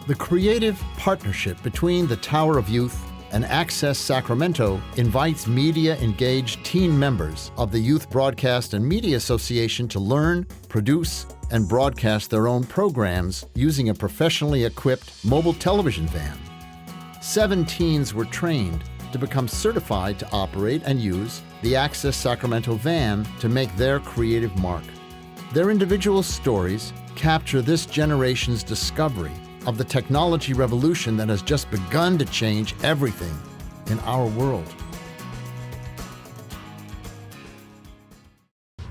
The creative partnership between the Tower of Youth and Access Sacramento invites media-engaged teen members of the Youth Broadcast and Media Association to learn, produce, and broadcast their own programs using a professionally equipped mobile television van. 7 teens were trained to become certified to operate and use the Access Sacramento van to make their creative mark. Their individual stories capture this generation's discovery of the technology revolution that has just begun to change everything in our world.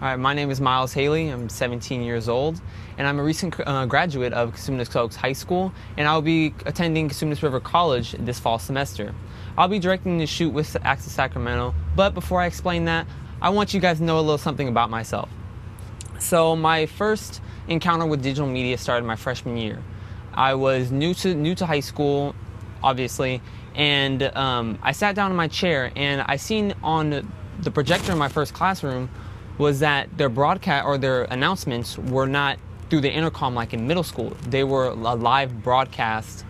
All right, my name is Miles Haley. I'm 17 years old, and I'm a recent graduate of Cosumnes Oaks High School, and I'll be attending Cosumnes River College this fall semester. I'll be directing the shoot with Access Sacramento, but before I explain that, I want you guys to know a little something about myself. So my first encounter with digital media started my freshman year. I was new to high school, obviously, and I sat down in my chair, and I seen on the projector in my first classroom was that their broadcast or their announcements were not through the intercom like in middle school. They were a live broadcast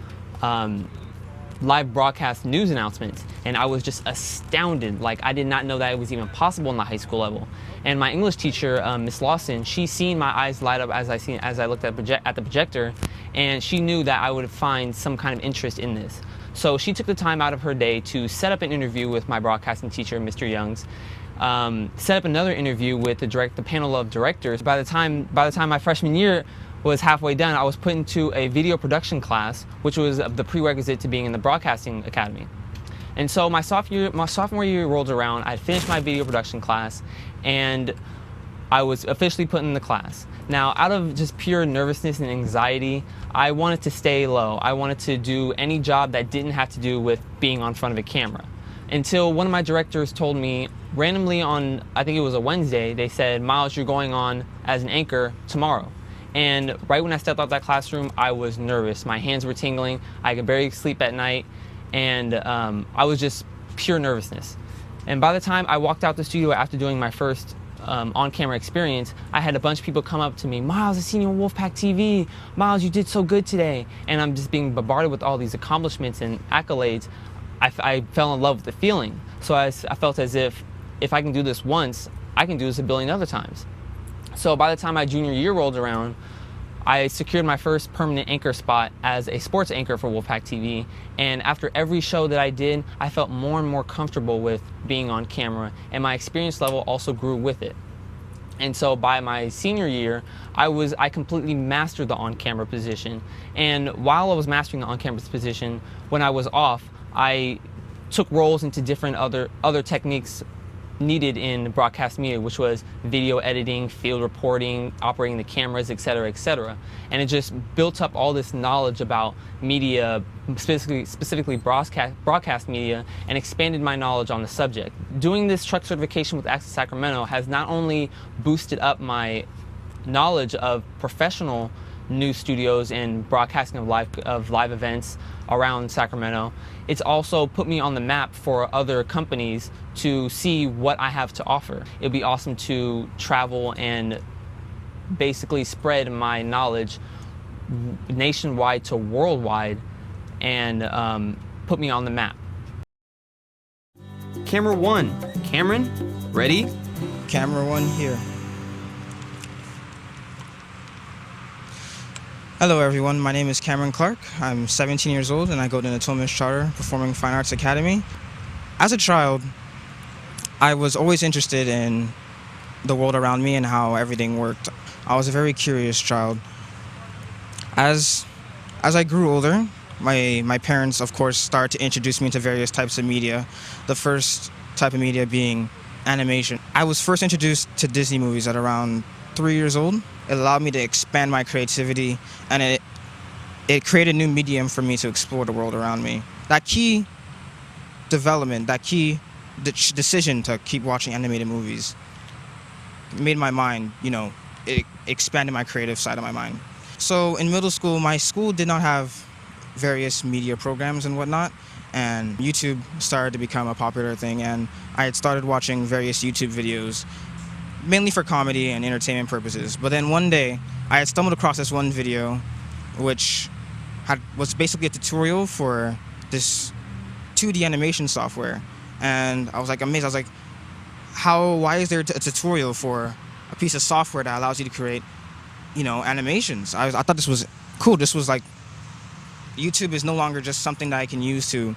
news announcements, and I was just astounded. Like, I did not know that it was even possible in the high school level. And my English teacher, Miss Lawson, she seen my eyes light up as I looked at the projector, and she knew that I would find some kind of interest in this. So she took the time out of her day to set up an interview with my broadcasting teacher, Mr. Youngs, set up another interview with the panel of directors. By the time my freshman year was halfway done, I was put into a video production class, which was the prerequisite to being in the Broadcasting Academy. And so my sophomore year rolled around, I finished my video production class, and I was officially put in the class. Now, out of just pure nervousness and anxiety, I wanted to stay low. I wanted to do any job that didn't have to do with being on front of a camera. Until one of my directors told me randomly on, I think it was a Wednesday, they said, "Miles, you're going on as an anchor tomorrow." And right when I stepped out of that classroom, I was nervous. My hands were tingling. I could barely sleep at night. And I was just pure nervousness. And by the time I walked out the studio after doing my first on-camera experience, I had a bunch of people come up to me, "Miles, I seen you on Wolfpack TV. Miles, you did so good today." And I'm just being bombarded with all these accomplishments and accolades. I fell in love with the feeling. So I felt as if I can do this once, I can do this a billion other times. So by the time my junior year rolled around, I secured my first permanent anchor spot as a sports anchor for Wolfpack TV, and after every show that I did, I felt more and more comfortable with being on camera, and my experience level also grew with it. And so by my senior year, I completely mastered the on-camera position, and while I was mastering the on-camera position, when I was off, I took roles into different other techniques needed in broadcast media, which was video editing, field reporting, operating the cameras, etc., etc. And it just built up all this knowledge about media, specifically broadcast media, and expanded my knowledge on the subject. Doing this truck certification with Access Sacramento has not only boosted up my knowledge of professional news studios and broadcasting of live events around Sacramento, it's also put me on the map for other companies to see what I have to offer. It'd be awesome to travel and basically spread my knowledge nationwide to worldwide and put me on the map. Camera 1. Cameron, ready? Camera 1 here. Hello everyone, my name is Cameron Clark. I'm 17 years old and I go to Natomas Charter Performing Fine Arts Academy. As a child, I was always interested in the world around me and how everything worked. I was a very curious child. As I grew older, my parents, of course, started to introduce me to various types of media. The first type of media being animation. I was first introduced to Disney movies at around 3 years old. It allowed me to expand my creativity, and it created a new medium for me to explore the world around me. That key development, that key decision to keep watching animated movies made my mind, it expanded my creative side of my mind. So in middle school, my school did not have various media programs and whatnot, and YouTube started to become a popular thing, and I had started watching various YouTube videos mainly for comedy and entertainment purposes. But then one day, I had stumbled across this one video which was basically a tutorial for this 2D animation software, and I was like amazed. I was like, why is there a tutorial for a piece of software that allows you to create, animations? I thought this was cool. This was like, YouTube is no longer just something that I can use to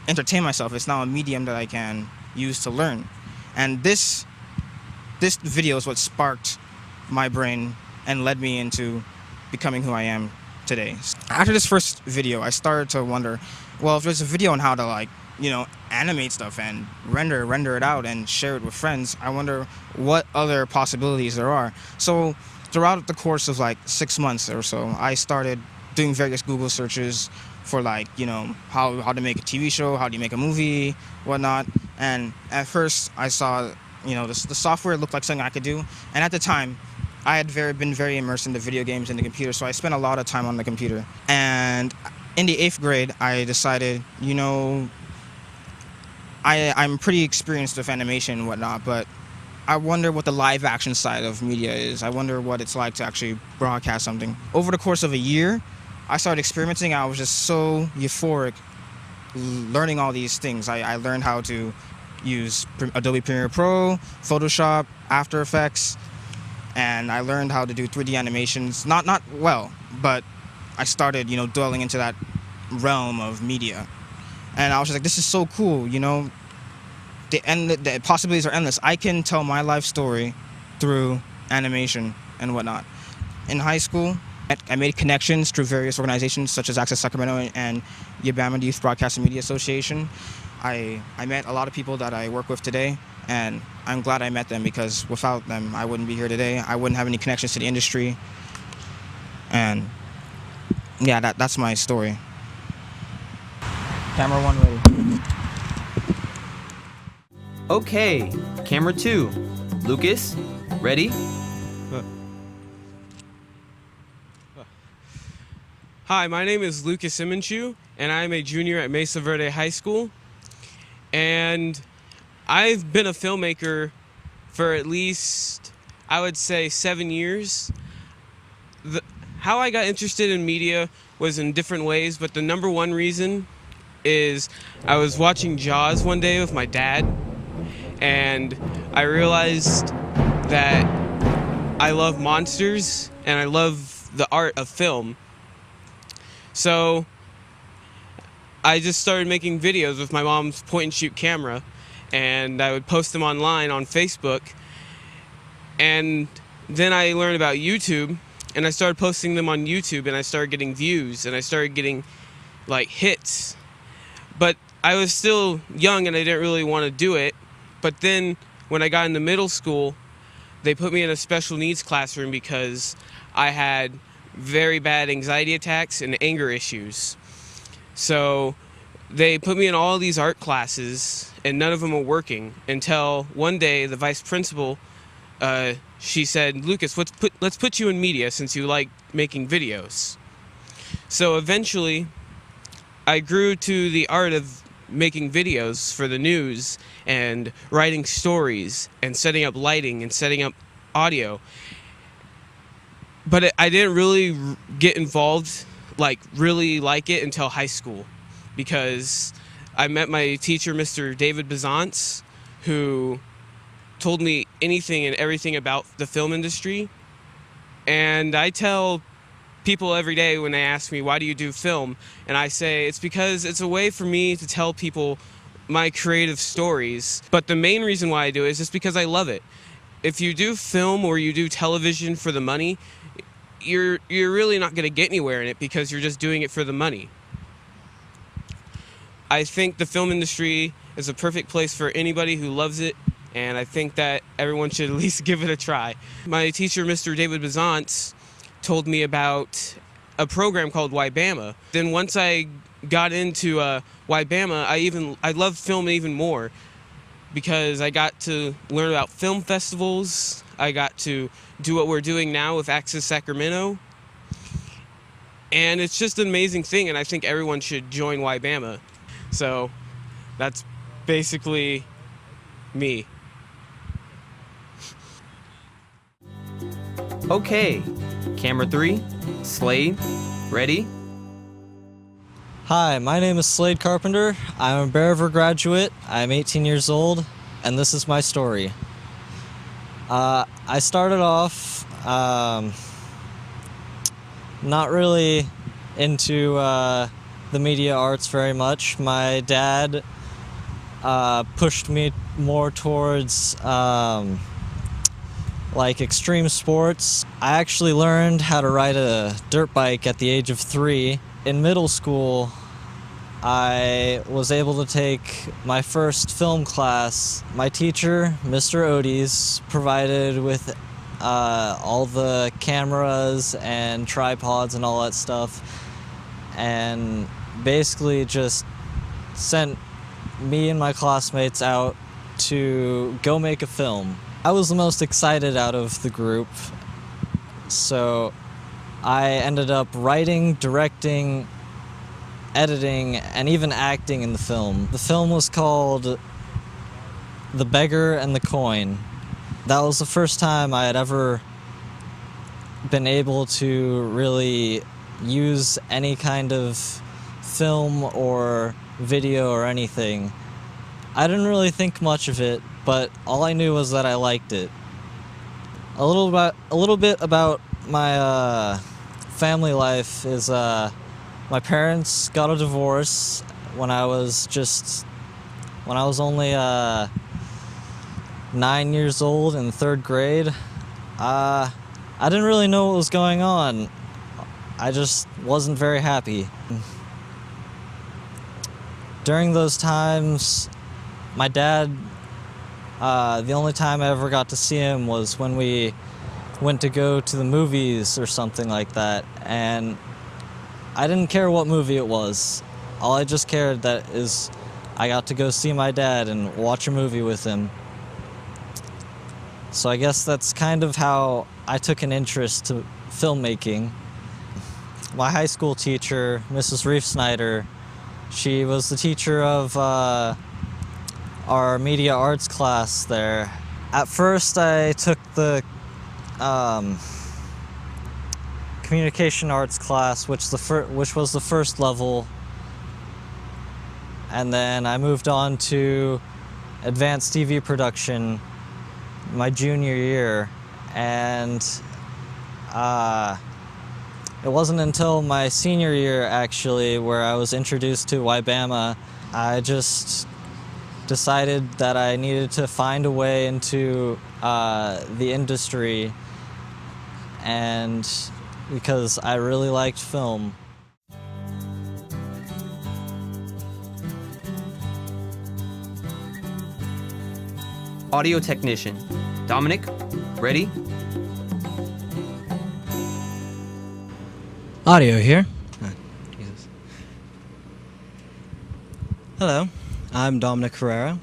entertain myself. It's now a medium that I can use to learn. And this video is what sparked my brain and led me into becoming who I am today. After this first video, I started to wonder, well, if there's a video on how to animate stuff and render it out and share it with friends, I wonder what other possibilities there are. So throughout the course of 6 months or so, I started doing various Google searches for how to make a TV show, how do you make a movie, whatnot. And at first I saw, the software looked like something I could do. And at the time, I had been very immersed in the video games and the computer, so I spent a lot of time on the computer. And in the 8th grade, I decided, I'm pretty experienced with animation and whatnot, but I wonder what the live action side of media is. I wonder what it's like to actually broadcast something. Over the course of a year, I started experimenting. I was just so euphoric learning all these things. I learned how to use Adobe Premiere Pro, Photoshop, After Effects, and I learned how to do 3D animations. Not well, but I started, dwelling into that realm of media. And I was just like, this is so cool, the possibilities are endless. I can tell my life story through animation and whatnot. In high school, I made connections through various organizations such as Access Sacramento and Yabama Youth Broadcast and Media Association. I met a lot of people that I work with today, and I'm glad I met them, because without them, I wouldn't be here today. I wouldn't have any connections to the industry. And yeah, that's my story. Camera 1 ready. Okay, camera 2. Lucas, ready? Hi, my name is Lucas Imanchu, and I'm a junior at Mesa Verde High School. And I've been a filmmaker for at least, I would say, 7 years. How I got interested in media was in different ways, but the number one reason is I was watching Jaws one day with my dad, and I realized that I love monsters and I love the art of film. So I just started making videos with my mom's point-and-shoot camera, and I would post them online on Facebook. And then I learned about YouTube, and I started posting them on YouTube, and I started getting views, and I started getting hits. But I was still young and I didn't really want to do it. But then when I got into middle school, they put me in a special needs classroom because I had very bad anxiety attacks and anger issues. So they put me in all these art classes, and none of them were working, until one day the vice principal, she said, Lucas, let's put you in media since you like making videos. So eventually I grew to the art of making videos for the news and writing stories and setting up lighting and setting up audio. But I didn't really get involved, really like it, until high school, because I met my teacher, Mr. David Bizantz, who told me anything and everything about the film industry. And I tell people every day when they ask me, why do you do film? And I say, it's because it's a way for me to tell people my creative stories. But the main reason why I do it is just because I love it. If you do film or you do television for the money, you're really not going to get anywhere in it, because you're just doing it for the money. I think the film industry is a perfect place for anybody who loves it, and I think that everyone should at least give it a try. My teacher, Mr. David Bizantz, told me about a program called YBAMA. Then once I got into YBAMA, I loved film even more, because I got to learn about film festivals. I got to do what we're doing now with Access Sacramento. And it's just an amazing thing, and I think everyone should join YBAMA. So that's basically me. Okay, camera 3. Slade, ready? Hi, my name is Slade Carpenter. I'm a Bear River graduate. I'm 18 years old, and this is my story. I started off not really into the media arts very much. My dad pushed me more towards like extreme sports. I actually learned how to ride a dirt bike at the age of 3. In middle school, I was able to take my first film class. My teacher, Mr. Odes, provided with all the cameras and tripods and all that stuff, and basically just sent me and my classmates out to go make a film. I was the most excited out of the group, so I ended up writing, directing, editing, and even acting in the film. The film was called The Beggar and the Coin. That was the first time I had ever been able to really use any kind of film or video or anything. I didn't really think much of it, but all I knew was that I liked it. A little bit about my family life is my parents got a divorce when I was only 9 years old in 3rd grade. I didn't really know what was going on. I just wasn't very happy. During those times, my dad, the only time I ever got to see him was when we went to go to the movies or something like that, and I didn't care what movie it was. All I just cared that is I got to go see my dad and watch a movie with him. So I guess that's kind of how I took an interest to filmmaking. My high school teacher, Mrs. Reef Snyder, she was the teacher of our media arts class there. At first I took the communication arts class, which was the first level, and then I moved on to advanced TV production my junior year, and it wasn't until my senior year actually where I was introduced to YBAMA. I just decided that I needed to find a way into the industry, and because I really liked film. Audio technician. Dominic, ready? Audio here. Jesus. Hello, I'm Dominic Herrera,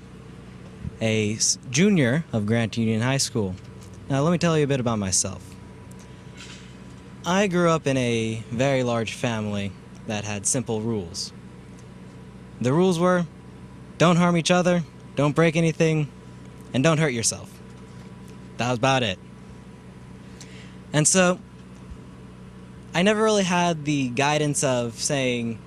a junior of Grant Union High School. Now let me tell you a bit about myself. I grew up in a very large family that had simple rules. The rules were, don't harm each other, don't break anything, and don't hurt yourself. That was about it. And so, I never really had the guidance of saying,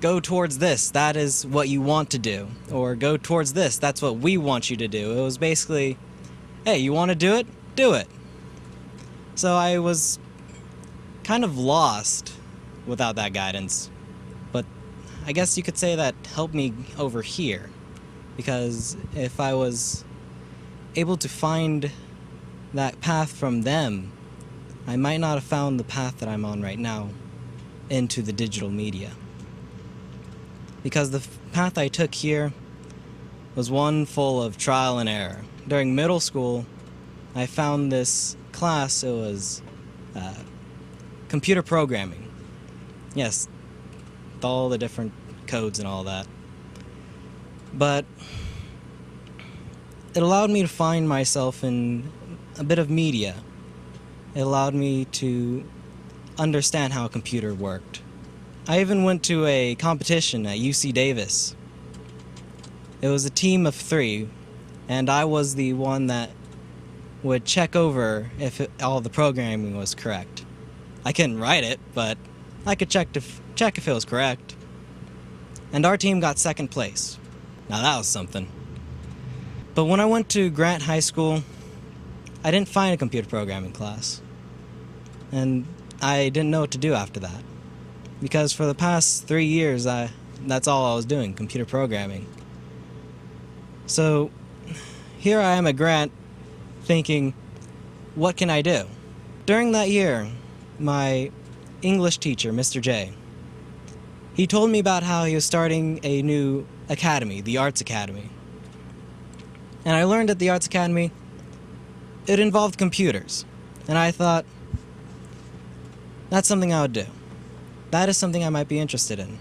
go towards this, that is what you want to do. Or go towards this, that's what we want you to do. It was basically, hey, you want to do it? Do it. So I was kind of lost without that guidance. But I guess you could say that helped me over here. Because if I was able to find that path from them, I might not have found the path that I'm on right now into the digital media. Because the path I took here was one full of trial and error. During middle school, I found this class. It was computer programming. Yes, with all the different codes and all that. But it allowed me to find myself in a bit of media. It allowed me to understand how a computer worked. I even went to a competition at UC Davis. It was a team of 3, and I was the one that would check over if all the programming was correct. I couldn't write it, but I could check check if it was correct. And our team got second place. Now that was something. But when I went to Grant High School, I didn't find a computer programming class. And I didn't know what to do after that. Because for the past 3 years, that's all I was doing, computer programming. So here I am at Grant thinking, what can I do? During that year, my English teacher, Mr. J, he told me about how he was starting a new academy, the Arts Academy. And I learned at the Arts Academy, it involved computers. And I thought, that's something I would do. That is something I might be interested in.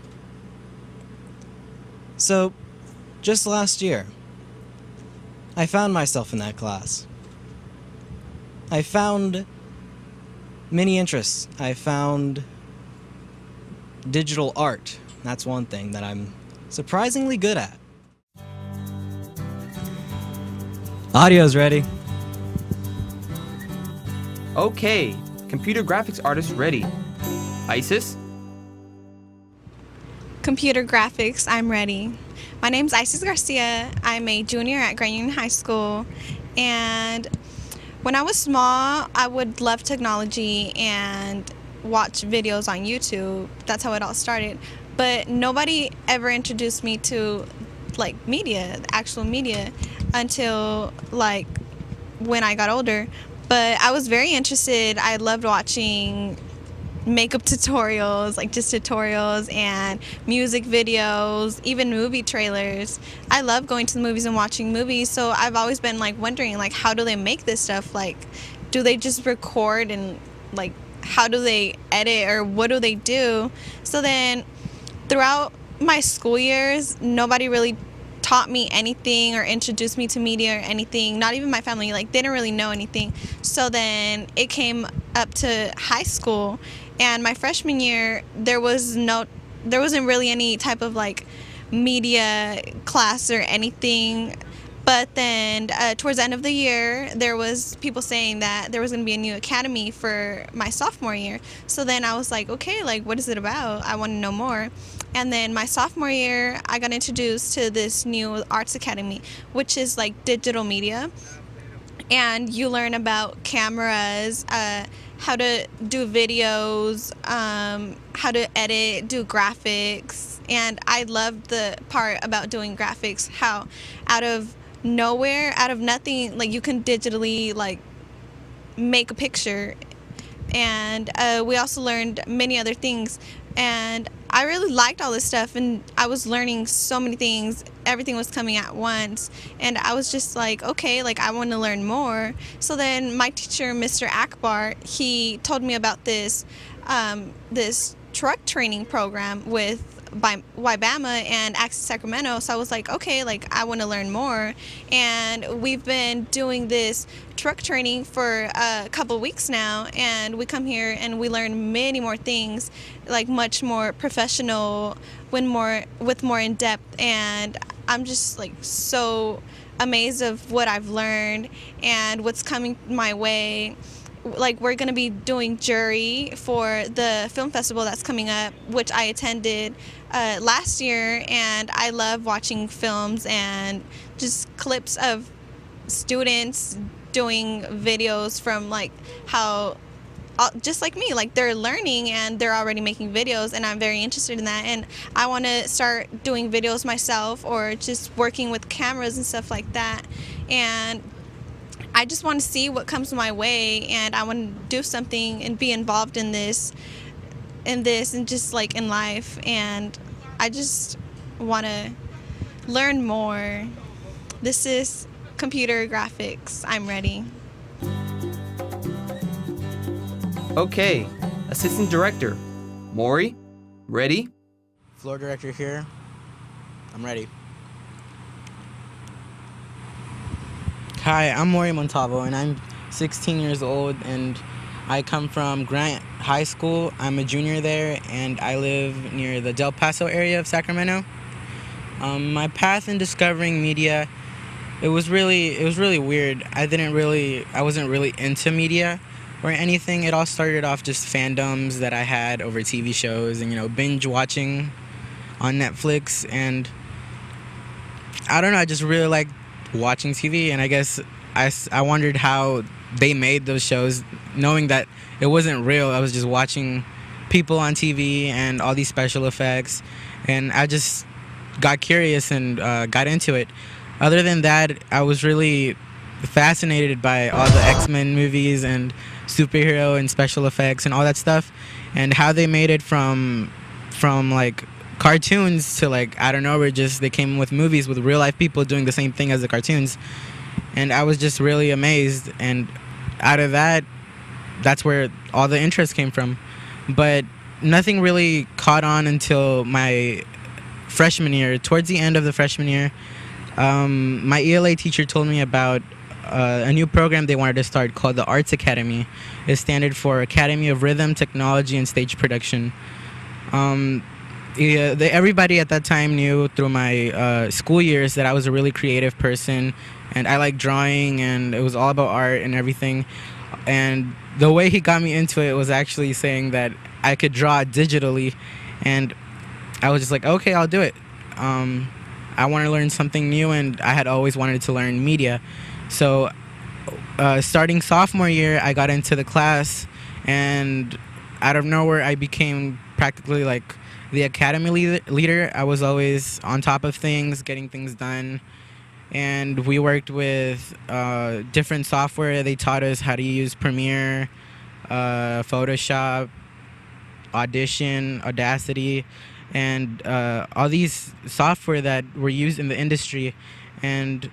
So, just last year, I found myself in that class. I found many interests. I found digital art. That's one thing that I'm surprisingly good at. Audio's ready. Okay, computer graphics artist ready. Isis? Computer graphics, I'm ready. My name's Isis Garcia. I'm a junior at Grand Union High School. And when I was small, I would love technology and watch videos on YouTube. That's how it all started. But nobody ever introduced me to media, actual media, until when I got older. But I was very interested. I loved watching makeup tutorials, just tutorials and music videos, even movie trailers. I love going to the movies and watching movies, so I've always been wondering how do they make this stuff? Do they just record and how do they edit, or what do they do? So then throughout my school years, nobody really taught me anything or introduced me to media or anything, not even my family. They didn't really know anything. So then it came up to high school, and my freshman year there wasn't really any type of media class or anything. But then towards the end of the year, there was people saying that there was going to be a new academy for my sophomore year. So then I was like, okay, what is it about? I want to know more. And then my sophomore year, I got introduced to this new arts academy, which is digital media. And you learn about cameras, how to do videos, how to edit, do graphics. And I loved the part about doing graphics, how out of nowhere, out of nothing, you can digitally make a picture. And we also learned many other things. And I really liked all this stuff, and I was learning so many things. Everything was coming at once, and I was just okay, I want to learn more. So then my teacher, Mr. Akbar, he told me about this truck training program by YBAMA and Access Sacramento. So I was okay, I want to learn more. And we've been doing this truck training for a couple of weeks now, and we come here and we learn many more things, much more professional, with more in depth. And I'm just so amazed of what I've learned and what's coming my way. We're going to be doing jury for the film festival that's coming up, which I attended last year, and I love watching films and just clips of students doing videos from how just like me, they're learning and they're already making videos, and I'm very interested in that. And I want to start doing videos myself, or just working with cameras and stuff like that. And I just want to see what comes my way, and I want to do something and be involved in this and just in life. And I just want to learn more. This is computer graphics. I'm ready. Okay, assistant director. Maury, ready? Floor director here. I'm ready. Hi, I'm Maury Montalvo, and I'm 16 years old, and I come from Grant High School. I'm a junior there, and I live near the Del Paso area of Sacramento. My path in discovering media, it was really weird. I wasn't really into media, or anything. It all started off just fandoms that I had over TV shows and, binge watching on Netflix. And I don't know, I just really liked watching TV, and I guess I wondered how they made those shows, knowing that it wasn't real. I was just watching people on TV and all these special effects, and I just got curious and got into it. Other than that, I was really fascinated by all the X-Men movies and superhero and special effects and all that stuff, and how they made it from like cartoons to like, I don't know, they came with movies with real life people doing the same thing as the cartoons. And I was just really amazed, and out of that's where all the interest came from. But nothing really caught on until my freshman year. Towards the end of the freshman year, my ELA teacher told me about a new program they wanted to start called the Arts Academy. It's standard for Academy of Rhythm, Technology, and Stage Production. Everybody at that time knew through my school years that I was a really creative person, and I like drawing, and it was all about art and everything. And the way he got me into it was actually saying that I could draw digitally, and I was just like, okay, I'll do it. I want to learn something new, and I had always wanted to learn media. So starting sophomore year, I got into the class, and out of nowhere, I became practically like the academy leader. I was always on top of things, getting things done. And we worked with different software. They taught us how to use Premiere, Photoshop, Audition, Audacity, and all these software that were used in the industry. And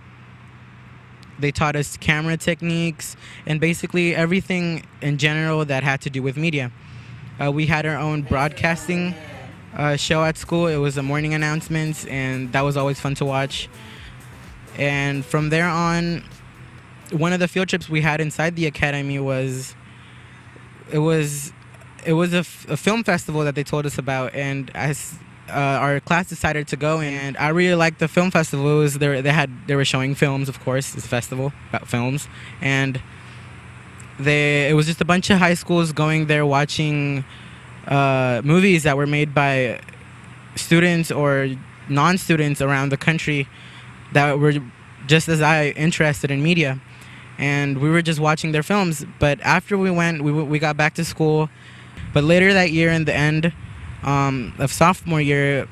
they taught us camera techniques and basically everything in general that had to do with media. We had our own broadcasting show at school. It was a morning announcements, and that was always fun to watch. And from there on, one of the field trips we had inside the academy was a film festival that they told us about, and our class decided to go, and I really liked the film festival. It was they were showing films, of course. It's a festival about films, and it was just a bunch of high schools going there watching movies that were made by students or non-students around the country that were just as interested in media, and we were just watching their films. But after we went, we got back to school. But later that year, in the end of sophomore year,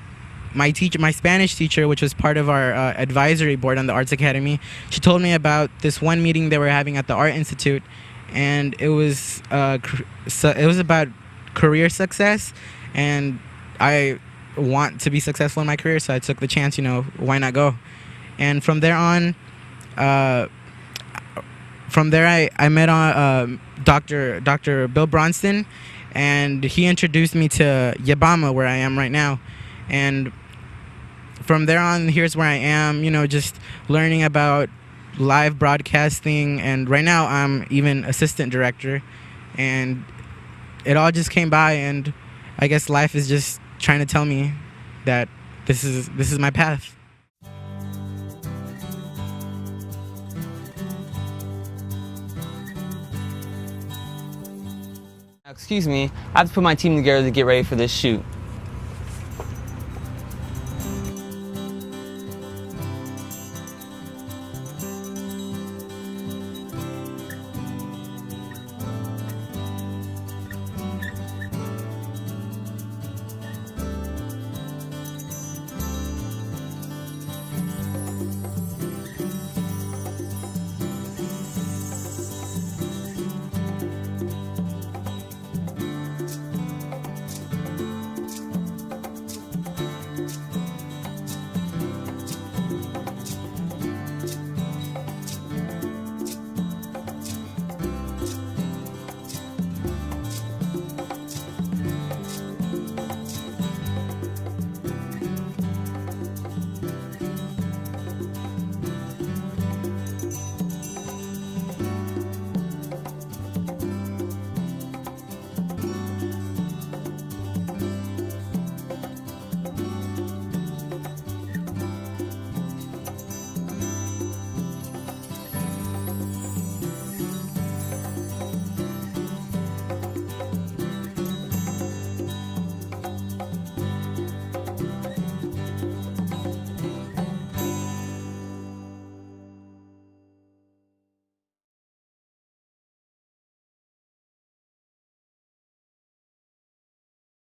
my Spanish teacher, which was part of our advisory board on the Arts Academy, she told me about this one meeting they were having at the Art Institute, and it was about career success, and I want to be successful in my career, so I took the chance. Why not go? And from there on, I met Dr. Bill Bronston, and he introduced me to Yabama, where I am right now. And from there on, here's where I am, just learning about live broadcasting, and right now I'm even assistant director, and it all just came by, and I guess life is just trying to tell me that this is my path. Excuse me, I have to put my team together to get ready for this shoot.